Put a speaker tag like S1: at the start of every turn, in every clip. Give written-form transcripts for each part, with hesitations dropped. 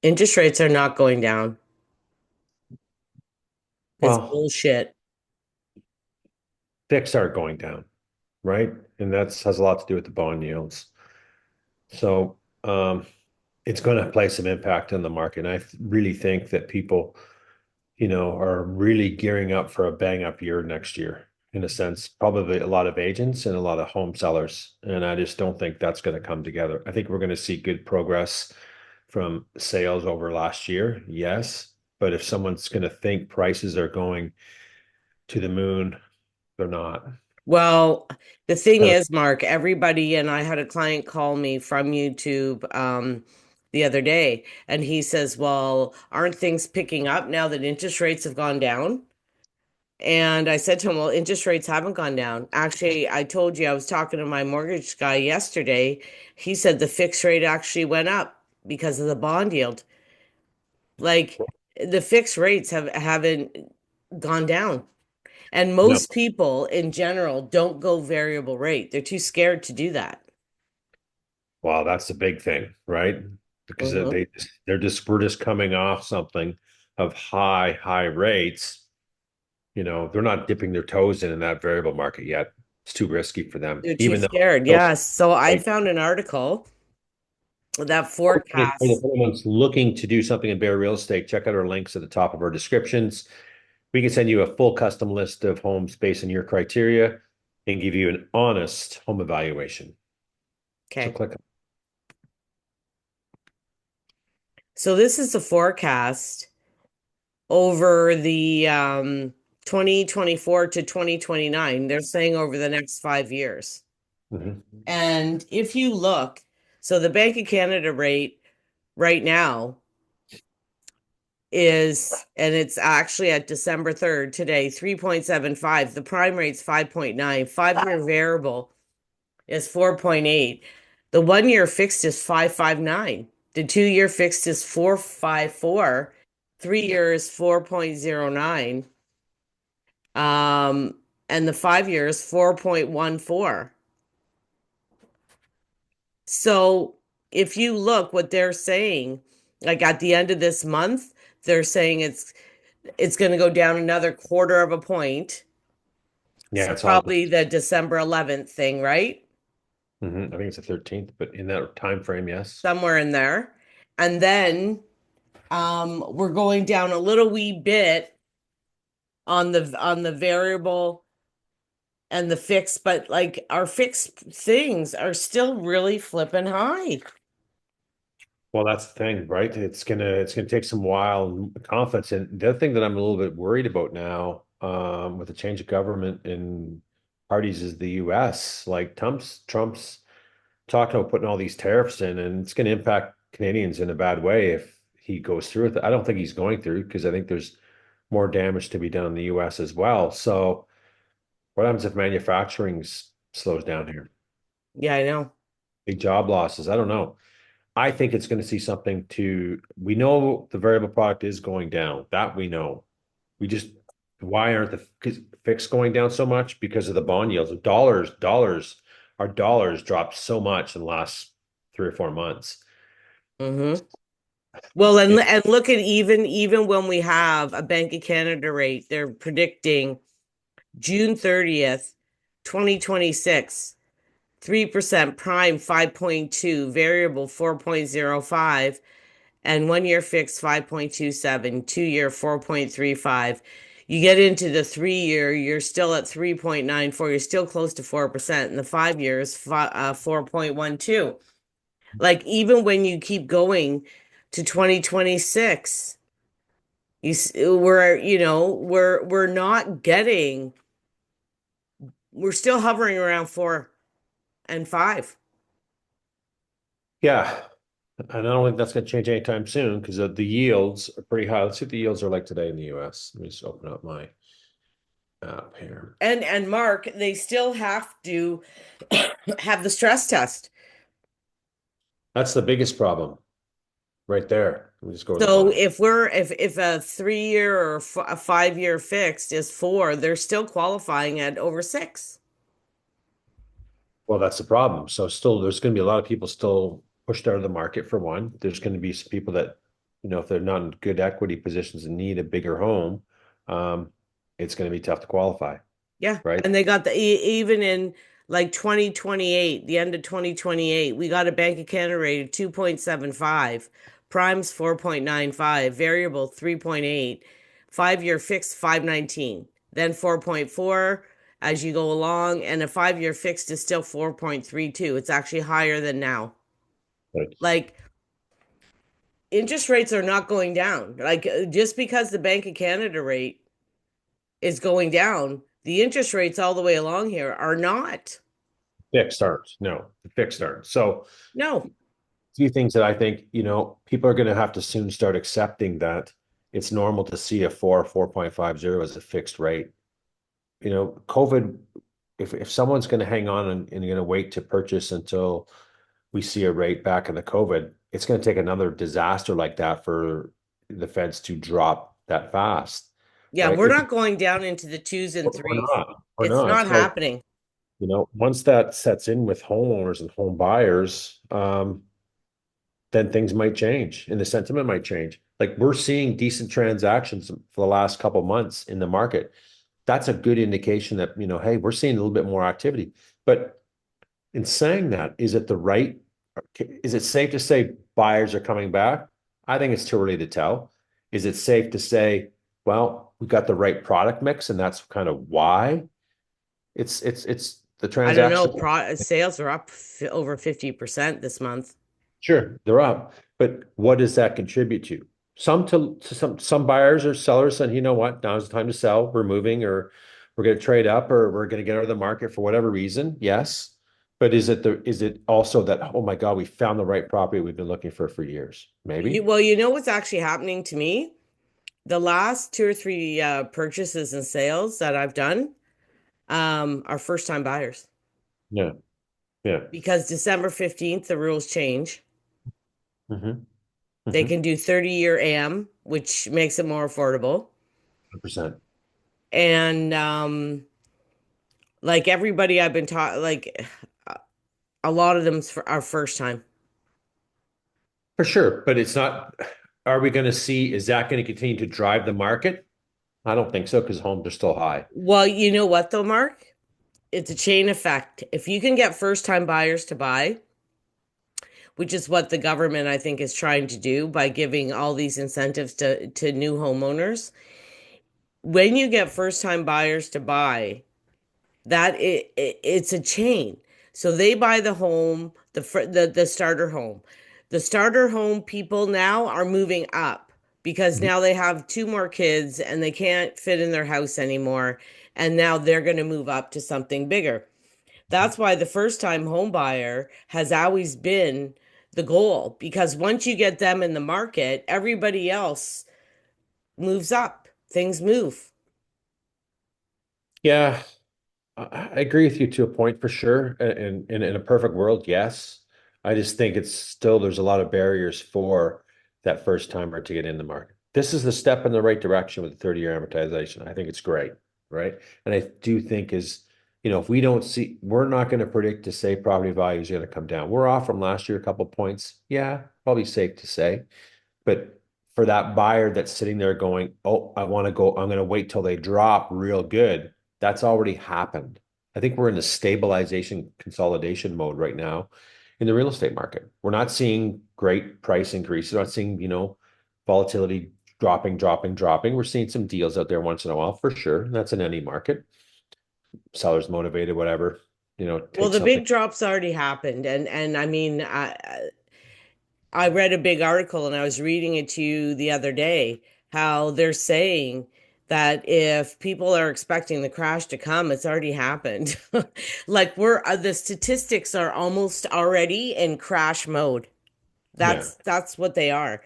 S1: Interest rates are not going down. It's
S2: Well,
S1: bullshit.
S2: fixed are going down, right? And that's has a lot to do with the bond yields. So it's going to play some impact on the market. And really think that people, are really gearing up for a bang up year next year, in a sense, probably a lot of agents and a lot of home sellers. And I just don't think that's going to come together. I think we're going to see good progress from sales over last year. Yes. But if someone's going to think prices are going to the moon, they're not.
S1: Well, the thing
S2: Kind of,
S1: is, Mark, everybody, and I had a client call me from YouTube the other day, and he says, well, aren't things picking up now that interest rates have gone down? And I said to him, well, interest rates haven't gone down. Actually, I told you I was talking to my mortgage guy yesterday. He said the fixed rate actually went up because of the bond yield. Like the fixed rates haven't gone down. And
S2: no.
S1: most people in general don't go variable rate. They're too scared to do that.
S2: Well, that's the big thing, right? Because
S1: Hmm.
S2: we're just coming off something of high rates. They're not dipping their toes in that variable market yet. It's too risky for them,
S1: They're too
S2: even though
S1: scared.
S2: those
S1: Yes. So I
S2: like
S1: found an article that
S2: if
S1: forecasts.
S2: anyone's looking to do something in Bear Real Estate, check out our links at the top of our descriptions. We can send you a full custom list of homes based on your criteria and give you an honest home evaluation. So
S1: Okay.
S2: click.
S1: So this is the forecast over the 2024 to 2029. They're saying over the next 5 years.
S2: Mhm.
S1: And if you look, so the Bank of Canada rate right now is, and it's actually at December 3rd today, 3.75. The prime rate's 5.9. 5 year variable is 4.8. The 1 year fixed is 5.59. The 2 year fixed is 4.54. 3 year is 4.09. Um, and the 5 year is 4.14. So if you look what they're saying, like at the end of this month, they're saying it's going to go down another quarter of a point.
S2: Yeah,
S1: So
S2: it's
S1: probably
S2: August.
S1: the December 11th thing, right?
S2: I think it's the 13th, but in that time frame, yes.
S1: Somewhere in there. And then we're going down a little wee bit on the variable and the fixed, but like our fixed things are still really flipping high.
S2: Well, that's the thing, right? It's gonna take some while and confidence. And the other thing that I'm a little bit worried about now, with the change of government in parties is the US. Like Trump's talking about putting all these tariffs in, and it's gonna impact Canadians in a bad way if he goes through with it. I don't think he's going through because I think there's more damage to be done in the US as well. So what happens if manufacturing slows down here?
S1: Yeah, I know.
S2: Big job losses. I don't know. I think it's going to see something we know the variable product is going down. That we know. We just, why aren't the fixed going down so much? Because of the bond yields. Our dollars dropped so much in the last 3 or 4 months.
S1: Hmm. Well,
S2: And
S1: and look at even when we have a Bank of Canada rate, they're predicting June 30th, 2026, 3% prime 5.2, variable 4.05, and 1 year fixed 5.27, 2 year 4.35. You get into the 3 year, you're still at 3.94. You're still close to 4%. And the 5 year is 4.12. Like even when you keep going to 2026, we're not getting, we're still hovering around 4 and 5.
S2: yeah, and I don't think that's going to change anytime soon because the yields are pretty high. Let's see what the yields are like today in the US. Let me just open up my app here.
S1: And Mark, they still have to have the stress test.
S2: That's the biggest problem right there. Let me just go to the
S1: So
S2: bottom.
S1: if a 3 year or a 5 year fixed is 4, they're still qualifying at over 6.
S2: Well, that's the problem. So still, there's going to be a lot of people still pushed out of the market for one. There's going to be some people that if they're not in good equity positions and need a bigger home, um, it's going to be tough to qualify,
S1: Yeah.
S2: right?
S1: And they got even in like 2028, the end of 2028, we got a Bank of Canada rate of 2.75, prime's 4.95, variable 3.8, 5-year fixed 5.19, then 4.4 as you go along, and a 5-year fixed is still 4.32. It's actually higher than now.
S2: Right.
S1: Like interest rates are not going down. Like just because the Bank of Canada rate is going down, the interest rates all the way along here are not.
S2: Fixed aren't. No, the fixed aren't. So
S1: No.
S2: a few things that I think, people are going to have to soon start accepting that it's normal to see a 4.50 as a fixed rate. COVID, if someone's going to hang on and going to wait to purchase until we see a rate back in the COVID, it's going to take another disaster like that for the feds to drop that fast,
S1: Yeah,
S2: right?
S1: we're not going down into the twos and
S2: We're
S1: threes.
S2: not. We're
S1: It's
S2: not.
S1: not
S2: So,
S1: happening.
S2: once that sets in with homeowners and home buyers, then things might change and the sentiment might change. Like we're seeing decent transactions for the last couple of months in the market. That's a good indication that, hey, we're seeing a little bit more activity. But in saying that, is it safe to say buyers are coming back? I think it's too early to tell. Is it safe to say, well, we got the right product mix and that's kind of why it's the
S1: I don't know.
S2: transaction?
S1: Sales are up over 50% this month.
S2: Sure, they're up, but what does that contribute to? Some buyers or sellers saying, you know what, now's the time to sell. We're moving, or we're going to trade up, or we're going to get out of the market for whatever reason. Yes, but is it also that, oh my God, we found the right property we've been looking for years? Maybe.
S1: Well, you know what's actually happening to me? The last two or three purchases and sales that I've done are first time buyers
S2: Yeah, yeah.
S1: because December 15th, the rules change.
S2: Mm-hmm.
S1: They
S2: Mm-hmm.
S1: can do 30-year AM, which makes it more affordable.
S2: 100%.
S1: And like everybody I've been taught, like a lot of them are first time.
S2: For sure, but it's not. Are we going to see? Is that going to continue to drive the market? I don't think so because homes are still high.
S1: Well, you know what though, Mark? It's a chain effect. If you can get first time buyers to buy, which is what the government I think is trying to do by giving all these incentives to new homeowners, when you get first time buyers to buy, it's a chain. So they buy the home, the starter home. The starter home people now are moving up because
S2: Mhm.
S1: now they have two more kids and they can't fit in their house anymore. And now they're going to move up to something bigger. That's why the first time home buyer has always been the goal because once you get them in the market, everybody else moves up. Things move.
S2: Yeah, I agree with you to a point for sure. And in a perfect world, yes. I just think it's still there's a lot of barriers for that first timer to get in the market. This is the step in the right direction with the 30-year amortization. I think it's great, right? And I do think if we don't see, we're not going to predict to say property values are going to come down. We're off from last year a couple points. Yeah, probably safe to say. But for that buyer that's sitting there going, oh, I want to go, I'm going to wait till they drop real good. That's already happened. I think we're in the stabilization consolidation mode right now in the real estate market. We're not seeing great price increases. We're not seeing, volatility dropping. We're seeing some deals out there once in a while for sure. That's in any market. Sellers motivated, whatever,
S1: Well,
S2: take
S1: the
S2: something.
S1: big drops already happened, and I mean, I read a big article and I was reading it to you the other day how they're saying that if people are expecting the crash to come, it's already happened. Like the statistics are almost already in crash mode.
S2: Yeah.
S1: That's what they are.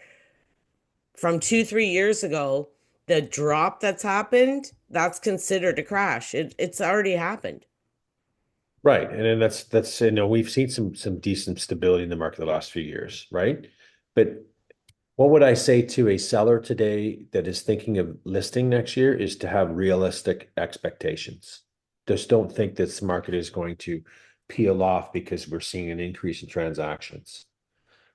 S1: From 2, 3 years ago, the drop that's happened, that's considered a crash. It's already happened.
S2: Right. And then that's we've seen some decent stability in the market the last few years, right? But what would I say to a seller today that is thinking of listing next year is to have realistic expectations. Just don't think this market is going to peel off because we're seeing an increase in transactions.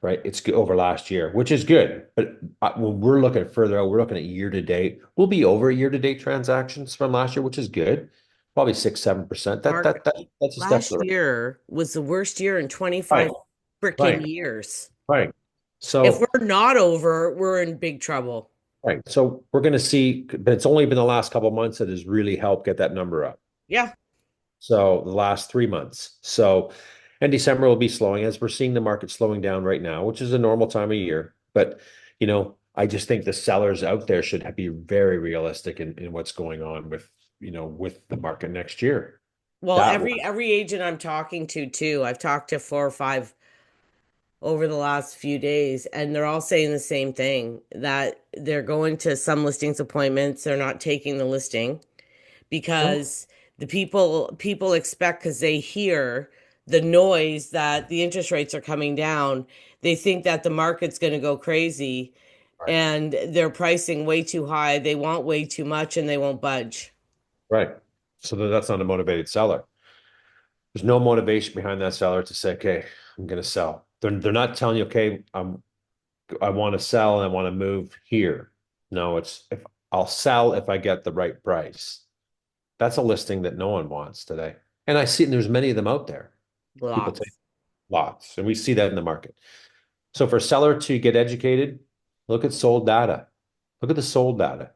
S2: right? It's over last year, which is good. But when we're looking further out, we're looking at year to date. We'll be over year to date transactions from last year, which is good. Probably 6, 7%.
S1: Mark,
S2: That's a step to
S1: last
S2: the
S1: year was the worst year in
S2: right.
S1: 25
S2: Right.
S1: freaking years.
S2: Right.
S1: If
S2: So
S1: we're not over, we're in big trouble.
S2: right. So we're going to see, but it's only been the last couple of months that has really helped get that number up.
S1: Yeah.
S2: So the last 3 months. So, and December will be slowing as we're seeing the market slowing down right now, which is a normal time of year. But, I just think the sellers out there should be very realistic in what's going on with the market next year.
S1: Well,
S2: That
S1: every agent I'm talking to too, I've talked to 4 or 5 over the last few days, and they're all saying the same thing that they're going to some listings appointments, they're not taking the listing
S2: well,
S1: because the people expect because they hear the noise that the interest rates are coming down, they think that the market's going to go crazy
S2: right,
S1: and they're pricing way too high, they want way too much and they won't budge.
S2: right. So that's not a motivated seller. There's no motivation behind that seller to say, okay, I'm going to sell. They're not telling you, okay, I want to sell and I want to move here. No, it's if I'll sell if I get the right price. That's a listing that no one wants today. And I see, and there's many of them out there. People take
S1: Lots.
S2: lots, and we see that in the market. So for a seller to get educated, look at sold data. Look at the sold data.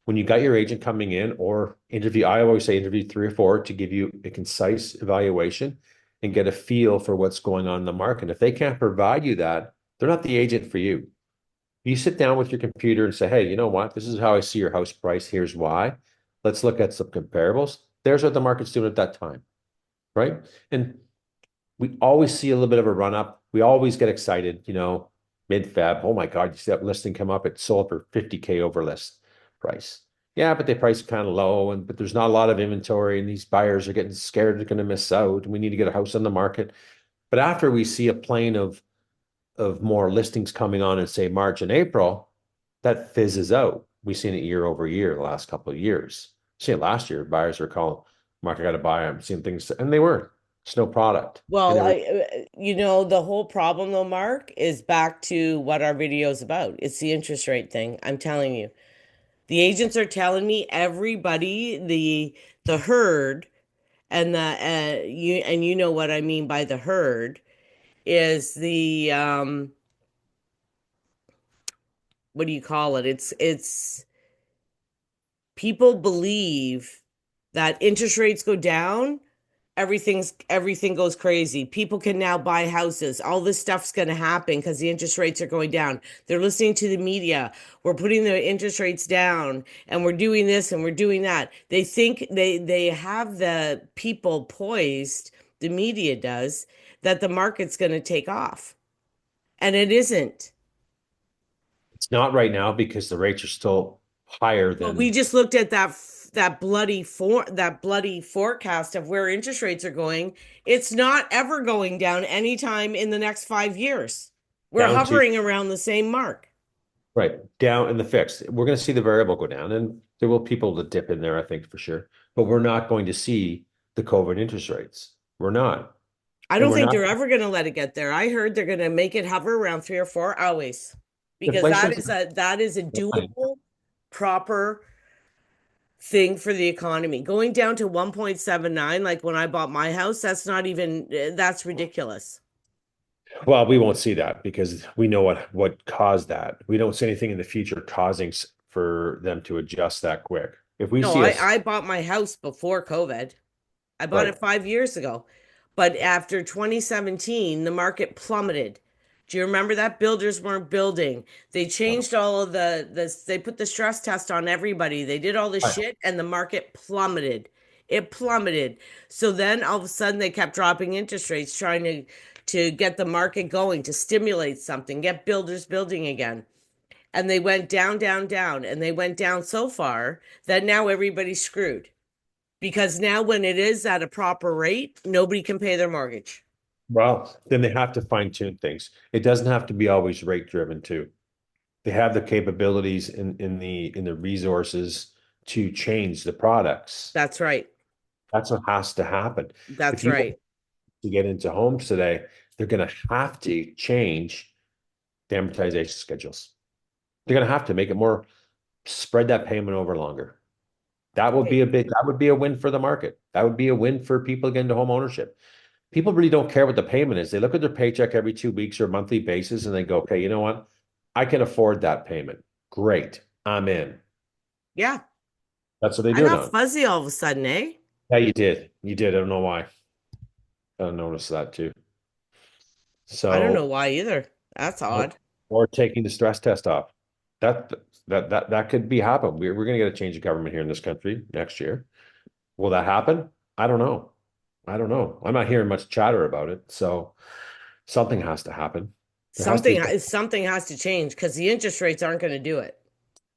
S2: When you got your agent coming in or interview, I always say interview 3 or 4 to give you a concise evaluation and get a feel for what's going on in the market. If they can't provide you that, they're not the agent for you. You sit down with your computer and say, hey, you know what? This is how I see your house price. Here's why. Let's look at some comparables. There's what the market's doing at that time, right? And we always see a little bit of a run up. We always get excited, mid-Feb. Oh my God, you see that listing come up? It sold for 50K over list price. Yeah, but they price kind of low, but there's not a lot of inventory, and these buyers are getting scared they're going to miss out. And we need to get a house on the market. But after we see a plane of more listings coming on in say March and April, that fizzes out. We've seen it year over year the last couple of years. See it last year, buyers were calling, Mark, I got to buy. I'm seeing things, and they were. It's no product. And
S1: Well,
S2: every
S1: the whole problem though, Mark, is back to what our video is about. It's the interest rate thing. I'm telling you. The agents are telling me everybody, the herd and you know what I mean by the herd is the what do you call it? It's people believe that interest rates go down, everything goes crazy. People can now buy houses. All this stuff's going to happen because the interest rates are going down. They're listening to the media. We're putting the interest rates down and we're doing this and we're doing that. They think they have the people poised, the media does, that the market's going to take off. And it isn't.
S2: it's not right now because the rates are still higher
S1: But we
S2: than
S1: just looked at that bloody forecast of where interest rates are going. It's not ever going down anytime in the next 5 years. We're
S2: down to
S1: hovering around the same mark.
S2: right down in the fixed. We're going to see the variable go down, and there will people to dip in there, I think for sure. But we're not going to see the COVID interest rates. We're not,
S1: I
S2: and
S1: don't
S2: we're
S1: think
S2: not.
S1: they're ever going to let it get there. I heard they're going to make it hover around 3 or 4 always because
S2: Inflation is
S1: that is a
S2: fine.
S1: doable, proper thing for the economy. Going down to 1.79 like when I bought my house, that's not even that's ridiculous.
S2: Well, we won't see that because we know what caused that. We don't see anything in the future causing for them to adjust that quick. If we
S1: No,
S2: see us
S1: I bought my house before COVID. I bought
S2: right,
S1: it 5 years ago. But after 2017, the market plummeted. Do you remember that? Builders weren't building. They changed all of they put the stress test on everybody. They did all this
S2: right,
S1: shit and the market plummeted. It plummeted. So then all of a sudden they kept dropping interest rates, trying to get the market going, to stimulate something, get builders building again. And they went down, down, down, and they went down so far that now everybody's screwed because now when it is at a proper rate, nobody can pay their mortgage.
S2: well, then they have to fine tune things. It doesn't have to be always rate driven too. They have the capabilities in the resources to change the products.
S1: That's right.
S2: That's what has to happen. If
S1: That's
S2: you want
S1: right.
S2: to get into homes today, they're going to have to change. the amortization schedules. They're going to have to make it more, spread that payment over longer. That would be a win for the market. That would be a win for people getting to home ownership. People really don't care what the payment is. They look at their paycheck every 2 weeks or monthly basis and they go, okay, you know what? I can afford that payment. Great. I'm in.
S1: Yeah.
S2: That's what they
S1: I
S2: do
S1: got
S2: now.
S1: fuzzy all of a sudden, eh?
S2: Yeah, you did. You did. I don't know why. I noticed that too.
S1: I don't know
S2: So,
S1: why either. That's
S2: or,
S1: odd.
S2: or taking the stress test off. That that could be happen. We're going to get a change of government here in this country next year. Will that happen? I don't know. I don't know. I'm not hearing much chatter about it. So something has to happen. There has to be
S1: Something has to change because the interest rates aren't going to do it.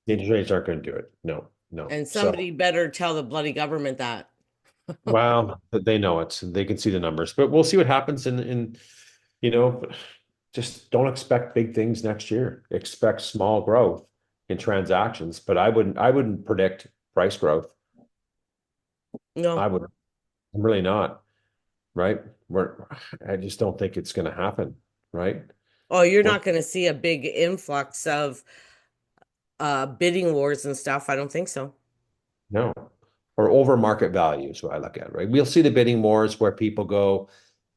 S2: the interest rates aren't going to do it. No, no.
S1: And
S2: So
S1: somebody better tell the bloody government that.
S2: well, they know it. They can see the numbers, but we'll see what happens you know, just don't expect big things next year. Expect small growth in transactions, but I wouldn't predict price growth. I
S1: No.
S2: would. I'm really not, right? We're, I just don't think it's going to happen, right?
S1: Oh, you're
S2: We're
S1: not going to see a big influx of bidding wars and stuff. I don't think so.
S2: no, or over market value is what I look at, right? We'll see the bidding wars where people go,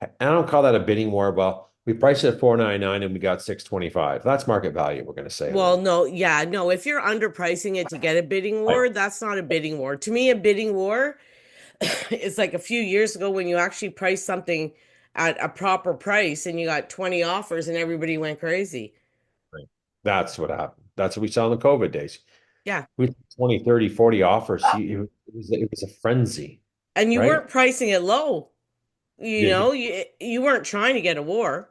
S2: I don't call that a bidding war. Well, we priced it at 499 and we got 625. That's market value, we're going to say
S1: Well,
S2: then.
S1: no, yeah, no. If you're underpricing it to get a bidding
S2: Right.
S1: war, that's not a bidding war. To me, a bidding war is like a few years ago when you actually priced something at a proper price and you got 20 offers and everybody went crazy.
S2: Right. That's what happened. That's what we saw in the COVID days.
S1: Yeah.
S2: We had 20, 30, 40 offers. It was a frenzy,
S1: And you
S2: right?
S1: weren't pricing it low. You
S2: You,
S1: know, you weren't trying to get a war.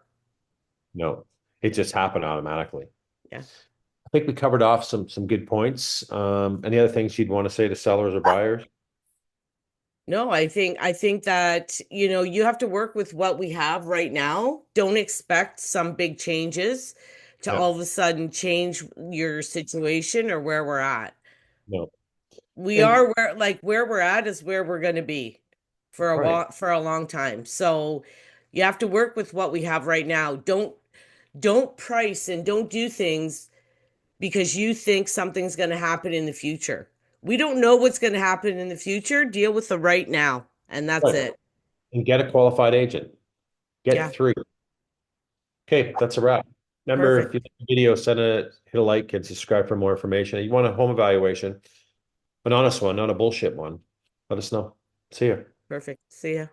S2: no, it just happened automatically.
S1: Yeah.
S2: I think we covered off some good points. Any other things you'd want to say to sellers or buyers?
S1: No, I think that, you have to work with what we have right now. Don't expect some big changes to
S2: Yeah,
S1: all of a sudden change your situation or where we're at.
S2: no.
S1: We
S2: And
S1: are where we're at is where we're going to be
S2: right,
S1: for a long time. So you have to work with what we have right now. Don't price and don't do things because you think something's going to happen in the future. We don't know what's going to happen in the future. Deal with the right now, and that's
S2: right.
S1: it.
S2: And get a qualified agent. Get
S1: Yeah,
S2: three. Okay, that's a wrap. Remember, if
S1: perfect.
S2: you like the video, hit a like and subscribe for more information. You want a home evaluation, an honest one, not a bullshit one. Let us know. See ya.
S1: Perfect. See ya.